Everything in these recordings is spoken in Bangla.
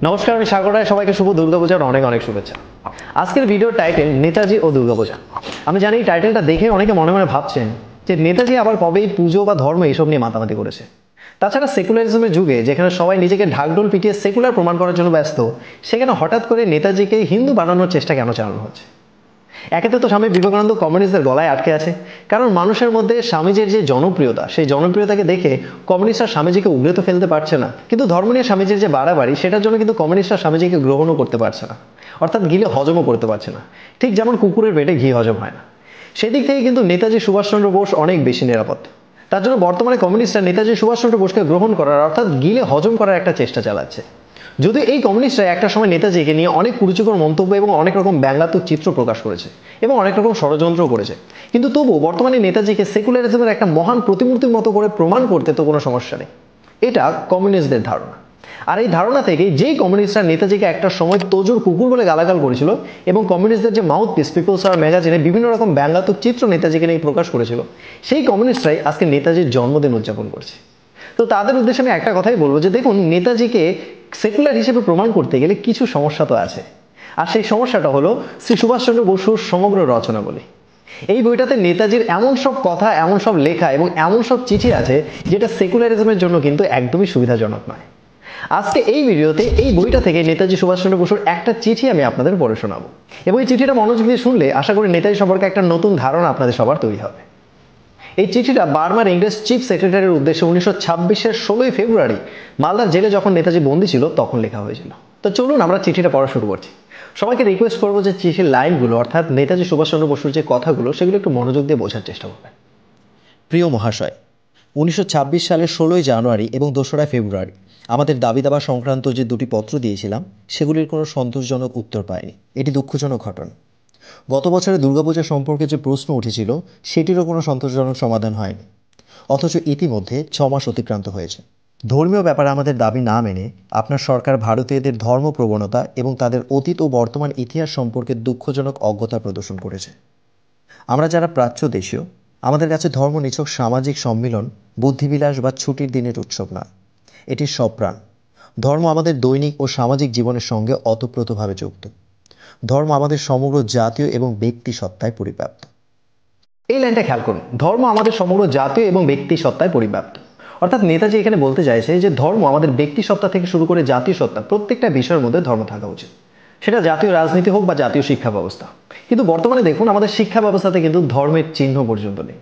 নমস্কার, আমি সাগর রায়। সবাইকে শুভ দুর্গাপূজার অনেক অনেক শুভেচ্ছা। আজকের ভিডিওর টাইটেল নেতাজি ও দুর্গাপূজা। আমি জানি এই টাইটেলটা দেখে অনেকে মনে মনে ভাবছেন যে নেতাজি আবার কবেই পুজো বা ধর্ম এইসব নিয়ে মাতামাতি করেছে। তাছাড়া সেকুলারিজমের যুগে যেখানে সবাই নিজেকে ঢাকঢোল পিটিয়ে সেকুলার প্রমাণ করার জন্য ব্যস্ত, সেখানে হঠাৎ করে নেতাজিকে হিন্দু বানানোর চেষ্টা কেন চালানো হচ্ছে? একেতে তো স্বামী বিবেকানন্দ কমিউনিস্টদের গলায় আটকে আছে, কারণ মানুষের মধ্যে স্বামীজির যে জনপ্রিয়তা, সেই জনপ্রিয়তাকে দেখে কমিউনিস্টরা স্বামীজিকে উগড়ে তো ফেলতে পারছে না, কিন্তু ধর্ম নিয়ে স্বামীজির যে বাড়াবাড়ি, সেটার জন্য কিন্তু কমিউনিস্টরা স্বামীজিকে গ্রহণও করতে পারছে না, অর্থাৎ গিলে হজমও করতে পারছে না। ঠিক যেমন কুকুরের পেটে ঘি হজম হয় না, সেদিক থেকে কিন্তু নেতাজি সুভাষচন্দ্র বোস অনেক বেশি নিরাপদ। তার জন্য বর্তমানে কমিউনিস্টরা নেতাজি সুভাষচন্দ্র বোসকে গ্রহণ করার, অর্থাৎ গিলে হজম করার একটা চেষ্টা চালাচ্ছে। যদি এই কমিউনিস্টরা একটা সময় নেতাজিকে নিয়ে অনেক কুরুচিকর মন্তব্য এবং অনেক রকম ব্যঙ্গাত্মক চিত্র প্রকাশ করেছে এবং অনেক রকম ষড়যন্ত্র করেছে, কিন্তু তবুও বর্তমানে নেতাজিকে সেকুলারিজমের একটা মহান প্রতিমূর্তির মতো করে প্রমাণ করতে তো কোনো সমস্যা নেই। এটা কমিউনিস্টদের ধারণা। আর এই ধারণা থেকে যেই কমিউনিস্টরা নেতাজিকে একটা সময় তোজোর কুকুর বলে গালাগাল করেছিল এবং কমিউনিস্টদের যে মাউথ পিস পিপলস আর ম্যাগাজিনে বিভিন্ন রকম ব্যঙ্গাত্মক চিত্র নেতাজিকে নিয়ে প্রকাশ করেছিল, সেই কমিউনিস্টরাই আজকে নেতাজির জন্মদিন উদযাপন করছে। তো তাদের উদ্দেশ্যে আমি একটা কথাই বলবো যে দেখুন, নেতাজিকে সেকুলার হিসেবে প্রমাণ করতে গেলে কিছু সমস্যা তো আছে, আর সেই সমস্যাটা হলো শ্রী সুভাষচন্দ্র বসুর সমগ্র রচনাবলী। এই বইটাতে নেতাজির এমন সব কথা, এমন সব লেখা এবং এমন সব চিঠি আছে যেটা সেকুলারিজমের জন্য কিন্তু একদমই সুবিধাজনক নয়। আজকে এই ভিডিওতে এই বইটা থেকে নেতাজি সুভাষচন্দ্র বসুর একটা চিঠি আমি আপনাদের পড়ে শোনাবো, এবং এই চিঠিটা মনোযোগ দিয়ে শুনলে আশা করি নেতাজি সম্পর্কে একটা নতুন ধারণা আপনাদের সবার তৈরি হবে। এই চিঠিটা বার্মার ইংরেজ চিফ সেক্রেটারির উদ্দেশ্যে 1926-এর 16ই ফেব্রুয়ারি মালদার জেলে যখন নেতাজি বন্দী ছিল তখন লেখা হয়েছিল। তো চলুন আমরা চিঠিটা পড়া শুরু করছি। সবাইকে রিকোয়েস্ট করবো যে চিঠির লাইনগুলো, অর্থাৎ নেতাজি সুভাষচন্দ্র বসুর যে কথাগুলো, সেগুলো একটু মনোযোগ দিয়ে বোঝার চেষ্টা করবেন। প্রিয় মহাশয়, 1926 সালের 16ই জানুয়ারি এবং 2রা ফেব্রুয়ারি আমাদের দাবি দাবা সংক্রান্ত যে দুটি পত্র দিয়েছিলাম, সেগুলির কোনো সন্তোষজনক উত্তর পাইনি। এটি দুঃখজনক ঘটনা। গত বছরে দুর্গাপূজা সম্পর্কে যে প্রশ্ন উঠেছিল, সেটিরও কোনো সন্তোষজনক সমাধান হয়নি, অথচ ইতিমধ্যে 6 মাস অতিক্রান্ত হয়েছে। ধর্মীয় ব্যাপারে আমাদের দাবি না মেনে আপনার সরকার ভারতীয়দের ধর্ম প্রবণতা এবং তাদের অতীত ও বর্তমান ইতিহাস সম্পর্কে দুঃখজনক অজ্ঞতা প্রদর্শন করেছে। আমরা যারা প্রাচ্য দেশীয়, আমাদের কাছে ধর্ম নিছক সামাজিক সম্মিলন, বুদ্ধিবিলাস বা ছুটির দিনের উৎসব না, এটি সপ্রাণ। ধর্ম আমাদের দৈনিক ও সামাজিক জীবনের সঙ্গে ওতপ্রোতভাবে যুক্ত। ধর্ম আমাদের সমগ্র জাতীয় এবং ব্যক্তি সত্তায় পরিব্যাপ্ত। এই লাইনটা খেয়াল করুন, ধর্ম আমাদের সমগ্র জাতীয় এবং ব্যক্তি সত্তায় পরিব্যাপ্ত। অর্থাৎ নেতাজি এখানে বলতে চাইছে যে ধর্ম আমাদের ব্যক্তি সত্তা থেকে শুরু করে জাতীয় সত্তা, প্রত্যেকটা বিষয়ের মধ্যে ধর্ম থাকা উচিত, সেটা জাতীয় রাজনীতি হোক বা জাতীয় শিক্ষা ব্যবস্থা। কিন্তু বর্তমানে দেখুন, আমাদের শিক্ষা ব্যবস্থাতে কিন্তু ধর্মের চিহ্ন পর্যন্ত নেই।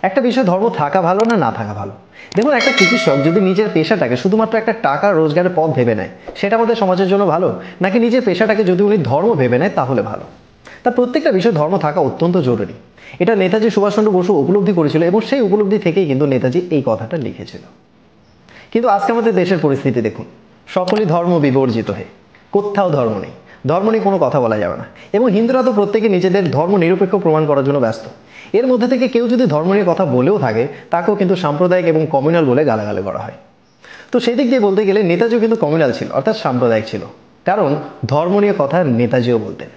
একটা বিষয় ধর্ম থাকা ভালো না না থাকা ভালো। দেখুন, একটা চিকিৎসক যদি নিজের পেশাটাকে শুধুমাত্র একটা টাকা রোজগারের পথ ভেবে নেয়, সেটা আমাদের সমাজের জন্য ভালো, নাকি নিজের পেশাটাকে যদি উনি ধর্ম ভেবে নেয় তাহলে ভালো? তার প্রত্যেকটা বিষয় ধর্ম থাকা অত্যন্ত জরুরি। এটা নেতাজি সুভাষচন্দ্র বসু উপলব্ধি করেছিল এবং সেই উপলব্ধি থেকেই কিন্তু নেতাজি এই কথাটা লিখেছিল। কিন্তু আজকে আমাদের দেশের পরিস্থিতি দেখুন, সকলই ধর্ম বিবর্জিত হয়ে, কোথাও ধর্ম নেই, ধর্ম নিয়ে কোনো কথা বলা যাবে না। এবং হিন্দুরা তো প্রত্যেকে নিজেদের ধর্ম নিরপেক্ষ প্রমাণ করার জন্য ব্যস্ত। এর মধ্যে থেকে কেউ যদি ধর্ম নিয়ে কথা বলেও থাকে, তাকেও কিন্তু সাম্প্রদায়িক এবং কমিউনাল বলে গালাগালি করা হয়। তো সেই দিক দিয়ে বলতে গেলে নেতাজিও কিন্তু কমিউনাল ছিল, অর্থাৎ সাম্প্রদায়িক ছিল, কারণ ধর্ম নিয়ে কথা নেতাজিও বলতেন।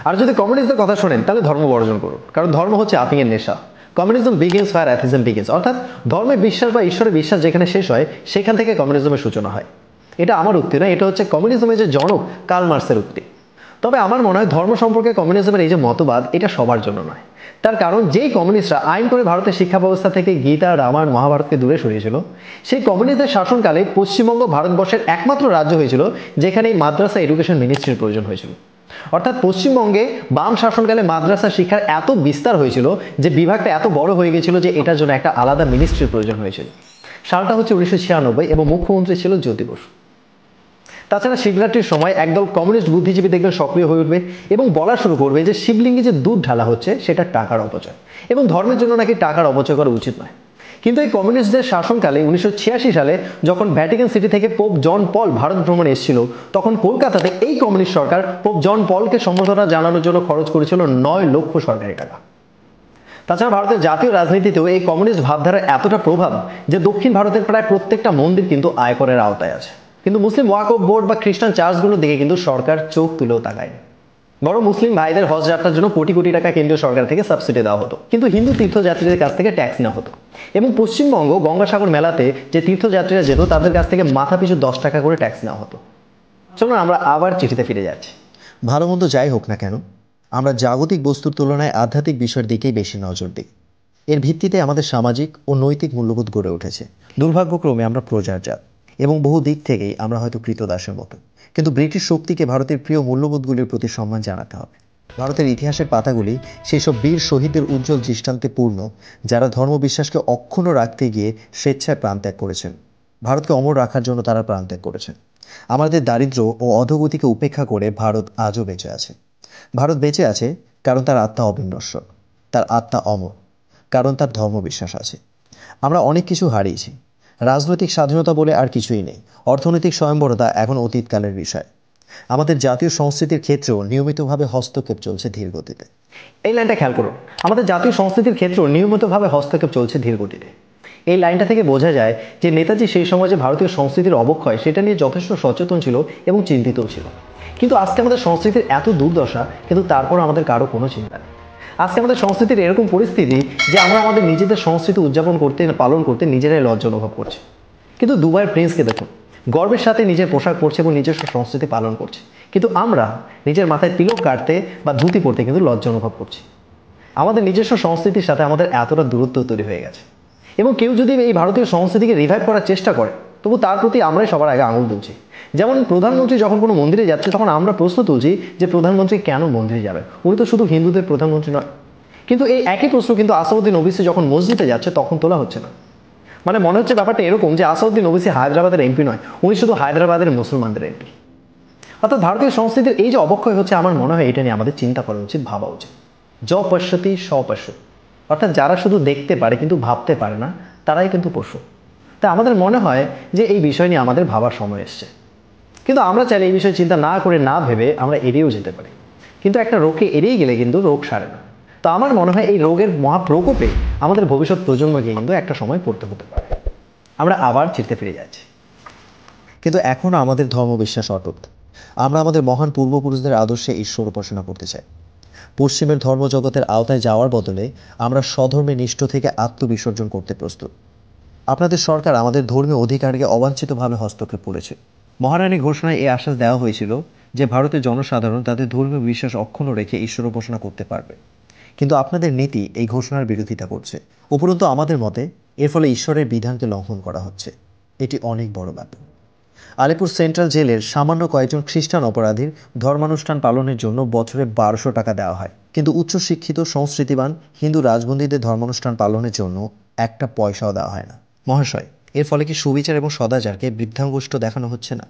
আর যদি কমিউনিস্টদের কথা শোনেন, তাহলে ধর্ম বর্জন করুন, কারণ ধর্ম হচ্ছে আফিংয়ের নেশা। Communism begins where atheism begins, অর্থাৎ ধর্মের বিশ্বাস বা ঈশ্বরের বিশ্বাস যেখানে শেষ হয়, সেখান থেকে কমিউনিজমের সূচনা হয়। এটা আমার উক্তি নয়, এটা হচ্ছে কমিউনিজমের যে জনক কার্ল মার্ক্সের উক্তি। তবে আমার মনে হয় ধর্ম সম্পর্কে কমিউনিজমের এই যে মতবাদ, এটা সবার জন্য নয়। তার কারণ যেই কমিউনিস্টরা আইন করে ভারতের শিক্ষা ব্যবস্থা থেকে গীতা, রামায়ণ, মহাভারতকে দূরে সরিয়েছিল, সেই কমিউনিস্টদের শাসনকালে পশ্চিমবঙ্গ ভারতবর্ষের একমাত্র রাজ্য হয়েছিল যেখানে এই মাদ্রাসা এডুকেশন মিনিস্ট্রির প্রয়োজন হয়েছিল। অর্থাৎ পশ্চিমবঙ্গে বাম শাসনকালে মাদ্রাসা শিক্ষার এত বিস্তার হয়েছিল যে বিভাগটা এত বড় হয়ে গেছিল যে এটার জন্য একটা আলাদা মিনিস্ট্রির প্রয়োজন হয়েছিল। সালটা হচ্ছে 1996 এবং মুখ্যমন্ত্রী ছিল জ্যোতি বসু। তাছাড়া শিবরাত্রির সময় একদল কমিউনিস্ট বুদ্ধিজীবী দেখবেন সক্রিয় হয়ে উঠবে এবং বলা শুরু করবে যে শিবলিঙ্গে যে দুধ ঢালা হচ্ছে সেটা টাকার অপচয়, এবং ধর্মের জন্য নাকি টাকার অপচয় করা উচিত নয়। কিন্তু এই কমিউনিস্টদের শাসনকালে 1986 সালে যখন ভ্যাটিকান সিটি থেকে পোপ জন পল ভারত ভ্রমণে এসেছিল, তখন কলকাতাতে এই কমিউনিস্ট সরকার পোপ জন পলকে সম্বর্ধনা জানানোর জন্য খরচ করেছিল 9 লক্ষ সরকারি টাকা। তাছাড়া ভারতের জাতীয় রাজনীতিতেও এই কমিউনিস্ট ভাবধারার এতটা প্রভাব যে দক্ষিণ ভারতের প্রায় প্রত্যেকটা মন্দির কিন্তু আয়করের আওতায় আছে। কিন্তু মুসলিম ওয়াকফ বোর্ড বা খ্রিস্টান চার্চগুলোর দিকে কিন্তু সরকার চোখ তুলেও তাকায়নি। বড় মুসলিম ভাইদের হজ যাত্রার জন্য কোটি কোটি টাকা কেন্দ্রীয় সরকার থেকে সাবসিডি দেওয়া হতো, কিন্তু হিন্দু তীর্থযাত্রীদের কাছ থেকে ট্যাক্স নেওয়া হতো। এবং পশ্চিমবঙ্গ গঙ্গাসাগর মেলাতে যে তীর্থযাত্রীরা যেত, তাদের কাছ থেকে মাথা পিছু 10 টাকা করে ট্যাক্স নেওয়া হতো। চলুন আমরা আবার চিঠিতে ফিরে যাচ্ছি। ভালো মন্দ যাই হোক না কেন, আমরা জাগতিক বস্তুর তুলনায় আধ্যাত্মিক বিষয়ের দিকেই বেশি নজর দিই। এর ভিত্তিতে আমাদের সামাজিক ও নৈতিক মূল্যবোধ গড়ে উঠেছে। দুর্ভাগ্যক্রমে আমরা প্রজার জাত এবং বহু দিক থেকেই আমরা হয়তো কৃতদাসের মতো। কিন্তু ব্রিটিশ শক্তিকে ভারতের প্রিয় মূল্যবোধগুলির প্রতি সম্মান জানাতে হবে। ভারতের ইতিহাসের পাতাগুলি সেই সব বীর শহীদদের উজ্জ্বল দৃষ্টান্তে পূর্ণ, যারা ধর্মবিশ্বাসকে অক্ষুণ্ণ রাখতে গিয়ে স্বেচ্ছায় প্রাণত্যাগ করেছেন। ভারতকে অমর রাখার জন্য তারা প্রাণত্যাগ করেছেন। আমাদের দারিদ্র্য ও অধোগতিকে উপেক্ষা করে ভারত আজও বেঁচে আছে। ভারত বেঁচে আছে কারণ তার আত্মা অবিনশ্বর, তার আত্মা অমর, কারণ তার ধর্মবিশ্বাস আছে। আমরা অনেক কিছু হারিয়েছি। রাজনৈতিক স্বাধীনতা বলে আর কিছুই নেই। অর্থনৈতিক স্বয়ংবরতা এখন অতীতকালের বিষয়। আমাদের জাতীয় সংস্কৃতির ক্ষেত্রেও নিয়মিতভাবে হস্তক্ষেপ চলছে ধীর গতিতে। এই লাইনটা খেয়াল করুন, আমাদের জাতীয় সংস্কৃতির ক্ষেত্রেও নিয়মিতভাবে হস্তক্ষেপ চলছে ধীর গতিতে। এই লাইনটা থেকে বোঝা যায় যে নেতাজি সেই সময় যে ভারতীয় সংস্কৃতির অবক্ষয় সেটা নিয়ে যথেষ্ট সচেতন ছিল এবং চিন্তিতও ছিল। কিন্তু আজকে আমাদের সংস্কৃতির এত দুর্দশা, কিন্তু তারপর আমাদের কারো কোনো চিন্তা নেই। আজকে আমাদের সংস্কৃতির এরকম পরিস্থিতি যে আমরা আমাদের নিজেদের সংস্কৃতি উদযাপন করতে, পালন করতে নিজেরাই লজ্জা অনুভব করছি। কিন্তু দুবাইয়ের প্রিন্সকে দেখুন, গর্বের সাথে নিজের পোশাক পরছে এবং নিজস্ব সংস্কৃতি পালন করছে। কিন্তু আমরা নিজের মাথায় তিলক কাটতে বা ধুতি পরতে কিন্তু লজ্জা অনুভব করছি। আমাদের নিজস্ব সংস্কৃতির সাথে আমাদের এতটা দূরত্ব তৈরি হয়ে গেছে। এবং কেউ যদি এই ভারতীয় সংস্কৃতিকে রিভাইভ করার চেষ্টা করে, তবু তার প্রতি আমরাই সবার আগে আঙুল তুলছি। যেমন প্রধানমন্ত্রী যখন কোনো মন্দিরে যাচ্ছে, তখন আমরা প্রশ্ন তুলছি যে প্রধানমন্ত্রী কেন মন্দিরে যাবে, উনি তো শুধু হিন্দুদের প্রধানমন্ত্রী নয়। কিন্তু এই একই প্রশ্ন কিন্তু আসাউদ্দিন ওবিসি যখন মসজিদে যাচ্ছে তখন তোলা হচ্ছে না। মানে মনে হচ্ছে ব্যাপারটা এরকম যে আসাউদ্দিন ওবিসি হায়দ্রাবাদের এমপি নয়, উনি শুধু হায়দ্রাবাদের মুসলমানদের এমপি। অর্থাৎ ভারতীয় সংস্কৃতির এই যে অবক্ষয় হচ্ছে, আমার মনে হয় এটা নিয়ে আমাদের চিন্তা করা উচিত, ভাবা উচিত। য পশ্যতি স পশ্য, অর্থাৎ যারা শুধু দেখতে পারে কিন্তু ভাবতে পারে না, তারাই কিন্তু পশু। তাই আমাদের মনে হয় যে এই বিষয় নিয়ে আমাদের ভাবার সময় এসছে। কিন্তু আমরা চাইলে এই বিষয়ে চিন্তা না করে, না ভেবে আমরা এড়িয়েও যেতে পারি। কিন্তু একটা রোগকে এড়িয়ে গেলে কিন্তু রোগ সারে না। তো আমার মনে হয় এই রোগের মহাপ্রকোপে আমাদের ভবিষ্যৎ প্রজন্মকে কিন্তু একটা সময় পড়তে হতে পারে। আমরা আবার চিরতে ফিরে যাচ্ছি। কিন্তু এখনও আমাদের ধর্মবিশ্বাস অটুট। আমরা আমাদের মহান পূর্বপুরুষদের আদর্শে ঈশ্বর উপাসনা করতে চাই। পশ্চিমের ধর্মজগতের আওতায় যাওয়ার বদলে আমরা স্বধর্মে নিষ্ঠ থেকে আত্মবিসর্জন করতে প্রস্তুত। আপনাদের সরকার আমাদের ধর্মীয় অধিকারকে অবাঞ্ছিতভাবে হস্তক্ষেপ করেছে। মহারানী ঘোষণায় এই আশ্বাস দেওয়া হয়েছিল যে ভারতের জনসাধারণ তাদের ধর্মীয় বিশ্বাস অক্ষুণ্ণ রেখে ঈশ্বর উপাসনা করতে পারবে। কিন্তু আপনাদের নীতি এই ঘোষণার বিরোধিতা করছে। উপরন্তু আমাদের মতে এর ফলে ঈশ্বরের বিধানকে লঙ্ঘন করা হচ্ছে। এটি অনেক বড় ব্যাপার। আলিপুর সেন্ট্রাল জেলের সামান্য কয়েকজন খ্রিস্টান অপরাধীর ধর্মানুষ্ঠান পালনের জন্য বছরে 1200 টাকা দেওয়া হয়, কিন্তু উচ্চশিক্ষিত সংস্কৃতিবান হিন্দু রাজবন্দীদের ধর্মানুষ্ঠান পালনের জন্য একটা পয়সাও দেওয়া হয় না। মহাশয়, এর ফলে কি সুবিচার এবং সদাচারকে বৃদ্ধাঙ্গুষ্ঠ দেখানো হচ্ছে না?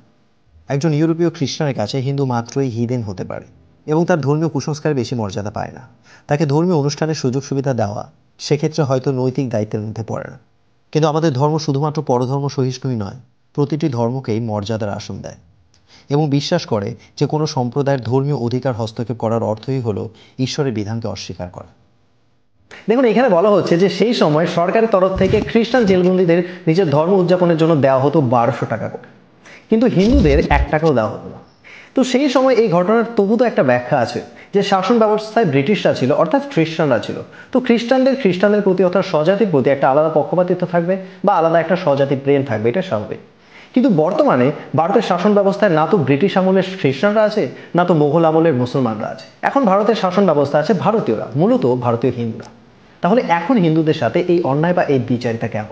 একজন ইউরোপীয় খ্রিস্টানের কাছে হিন্দু মাত্রই হিদেন হতে পারে এবং তার ধর্মীয় কুসংস্কারে বেশি মর্যাদা পায় না। তাকে ধর্মীয় অনুষ্ঠানের সুযোগ সুবিধা দেওয়া সেক্ষেত্রে হয়তো নৈতিক দায়িত্বের মধ্যে পড়ে না। কিন্তু আমাদের ধর্ম শুধুমাত্র পরধর্ম সহিষ্ণুই নয়, প্রতিটি ধর্মকেই মর্যাদার আসন দেয় এবং বিশ্বাস করে যে কোনো সম্প্রদায়ের ধর্মীয় অধিকার হস্তক্ষেপ করার অর্থই হলো ঈশ্বরের বিধানকে অস্বীকার করা। দেখুন, এখানে বলা হচ্ছে যে সেই সময় সরকারের তরফ থেকে খ্রিস্টান জেলবন্দীদের নিজের ধর্ম উদযাপনের জন্য দেওয়া হতো 1200 টাকা করে, কিন্তু হিন্দুদের 1 টাকাও দেওয়া হতো না। তো সেই সময় এই ঘটনার তবু তো একটা ব্যাখ্যা আছে যে শাসন ব্যবস্থায় ব্রিটিশরা ছিল, অর্থাৎ খ্রিস্টানরা ছিল। তো খ্রিস্টানদের প্রতি অর্থাৎ স্বজাতির প্রতি একটা আলাদা পক্ষপাতিত্ব থাকবে বা আলাদা একটা স্বজাতি প্রেম থাকবে, এটা স্বাভাবিক। কিন্তু বর্তমানে ভারতের শাসন ব্যবস্থায় না তো ব্রিটিশ আমলের খ্রিস্টানরা আছে, না তো মোগল আমলের মুসলমানরা আছে। এখন ভারতের শাসন ব্যবস্থা আছে ভারতীয়রা, মূলত ভারতীয় হিন্দুরা। তাহলে এখন হিন্দুদের সাথে এই অন্যায় বা এই বিচারিতা কেন?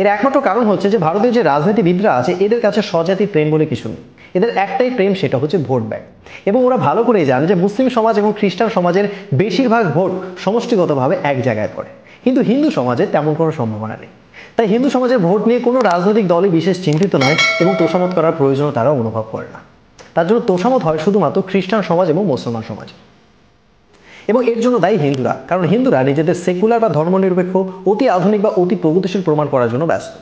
এর একমাত্র কারণ হচ্ছে যে ভারতের যে রাজনীতিবিদরা আছে এদের কাছে স্বজাতি প্রেম বলে কিছু নেই। এদের একটাই প্রেম, সেটা হচ্ছে ভোট ব্যাংক। এবং ওরা ভালো করেই জানে যে মুসলিম সমাজ এবং খ্রিস্টান সমাজের বেশিরভাগ ভোট সমষ্টিগতভাবে এক জায়গায় পড়ে, কিন্তু হিন্দু সমাজে তেমন কোনো সম্ভাবনা নেই। তাই হিন্দু সমাজের ভোট নিয়ে কোনো রাজনৈতিক দলই বিশেষ চিন্তিত নয় এবং তোষামত করার প্রয়োজনও তারা অনুভব করে না। তার জন্য তোষামত হয় শুধুমাত্র খ্রিস্টান সমাজ এবং মুসলমান সমাজ। এবং এর জন্য দায়ী হিন্দুরা, কারণ হিন্দুরা নিজেদের সেকুলার বা ধর্মনিরপেক্ষ, অতি আধুনিক বা অতি প্রগতিশীল প্রমাণ করার জন্য ব্যস্ত।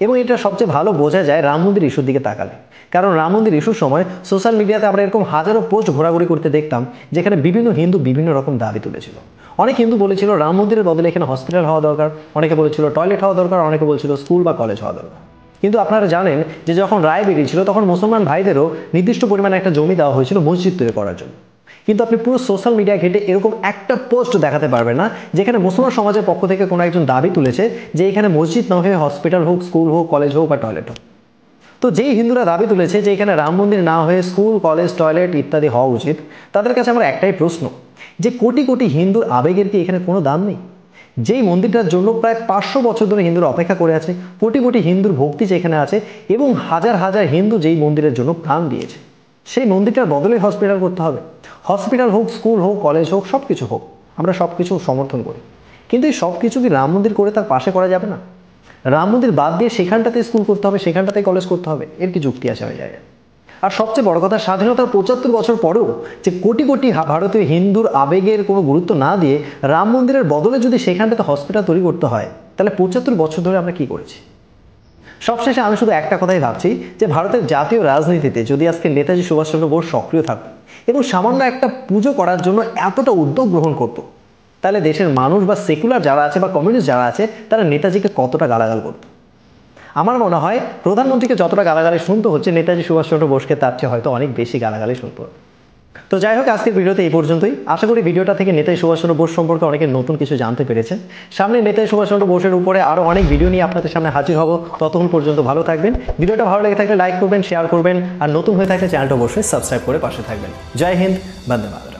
এবং এটা সবচেয়ে ভালো বোঝা যায় রাম মন্দির ইস্যুর দিকে তাকালে। কারণ রাম মন্দির ইস্যুর সময় সোশ্যাল মিডিয়াতে আমরা এরকম হাজারো পোস্ট ঘোরাঘুরি করতে দেখতাম যেখানে বিভিন্ন হিন্দু বিভিন্ন রকম দাবি তুলেছিল। অনেক হিন্দু বলেছিল রাম মন্দিরের বদলে এখানে হসপিটাল হওয়া দরকার, অনেকে বলেছিল টয়লেট হওয়া দরকার, অনেকে বলছিল স্কুল বা কলেজ হওয়া দরকার। কিন্তু আপনারা জানেন যে যখন রায় বেরিয়েছিল তখন মুসলমান ভাইদেরও নির্দিষ্ট পরিমাণে একটা জমি দেওয়া হয়েছিল মসজিদ তৈরি করার জন্য। কিন্তু আপনি পুরো সোশ্যাল মিডিয়া ঘেটে এরকম একটা পোস্ট দেখাতে পারবেন না যেখানে মুসলমান সমাজের পক্ষ থেকে কোনো একজন দাবি তুলেছে যে এখানে মসজিদ না হয়ে হসপিটাল হোক, স্কুল হোক, কলেজ হোক বা টয়লেট হোক। তো যেই হিন্দুরা দাবি তুলেছে যে এখানে রাম মন্দির না হয়ে স্কুল কলেজ টয়লেট ইত্যাদি হওয়া উচিত, তাদের কাছে আমার একটাই প্রশ্ন, যে কোটি কোটি হিন্দুর আবেগের কি এখানে কোনো দাম নেই? যেই মন্দিরটার জন্য প্রায় 500 বছর ধরে হিন্দুরা অপেক্ষা করে আছে, কোটি কোটি হিন্দুর ভক্তি যেখানে আছে এবং হাজার হাজার হিন্দু যেই মন্দিরের জন্য প্রাণ দিয়েছে, সেই মন্দিরটার বদলে হসপিটাল করতে হবে? হসপিটাল হোক, স্কুল হোক, কলেজ হোক, সব কিছু হোক, আমরা সব কিছু সমর্থন করি, কিন্তু এই সব কিছু কি রাম মন্দির করে তার পাশে করা যাবে না? রাম মন্দির বাদ দিয়ে সেখানটাতে স্কুল করতে হবে, সেখানটাতে কলেজ করতে হবে, এর কি যুক্তি আছে ওই জায়গায়? আর সবচেয়ে বড় কথা, স্বাধীনতার 75 বছর পরেও যে কোটি কোটি ভারতীয় হিন্দুর আবেগের কোনো গুরুত্ব না দিয়ে রাম মন্দিরের বদলে যদি সেখানটাতে হসপিটাল তৈরি করতে হয়, তাহলে 75 বছর ধরে আমরা কি করেছি? সবশেষে আমি শুধু একটা কথাই ভাবছি, যে ভারতের জাতীয় রাজনীতিতে যদি আজকে নেতাজি সুভাষচন্দ্র বোস সক্রিয় থাকতো এবং সামান্য একটা পুজো করার জন্য এতটা উদ্যোগ গ্রহণ করতো, তাহলে দেশের মানুষ বা সেকুলার যারা আছে বা কমিউনিস্ট যারা আছে তারা নেতাজিকে কতটা গালাগাল করতো। আমার মনে হয় প্রধানমন্ত্রীকে যতটা গালাগালি শুনতে হচ্ছে, নেতাজি সুভাষচন্দ্র বোসকে তার চেয়ে হয়তো অনেক বেশি গালাগালি শুনতে হবে। তো যাই হোক, আজকের ভিডিওতে এই পর্যন্তই। আশা করি ভিডিওটা থেকে নেতাজি সুভাষচন্দ্র বোস সম্পর্কে অনেকে নতুন কিছু জানতে পেরেছেন। সামনে নেতাজি সুভাষচন্দ্র বোসের উপরে আরও অনেক ভিডিও নিয়ে আপনাদের সামনে হাজির হব। ততক্ষণ পর্যন্ত ভালো থাকবেন। ভিডিওটা ভালো লেগে থাকলে লাইক করবেন, শেয়ার করবেন, আর নতুন হয়ে থাকলে চ্যানেলটা অবশ্যই সাবস্ক্রাইব করে পাশে থাকবেন। জয় হিন্দ, বন্দে মাতরম।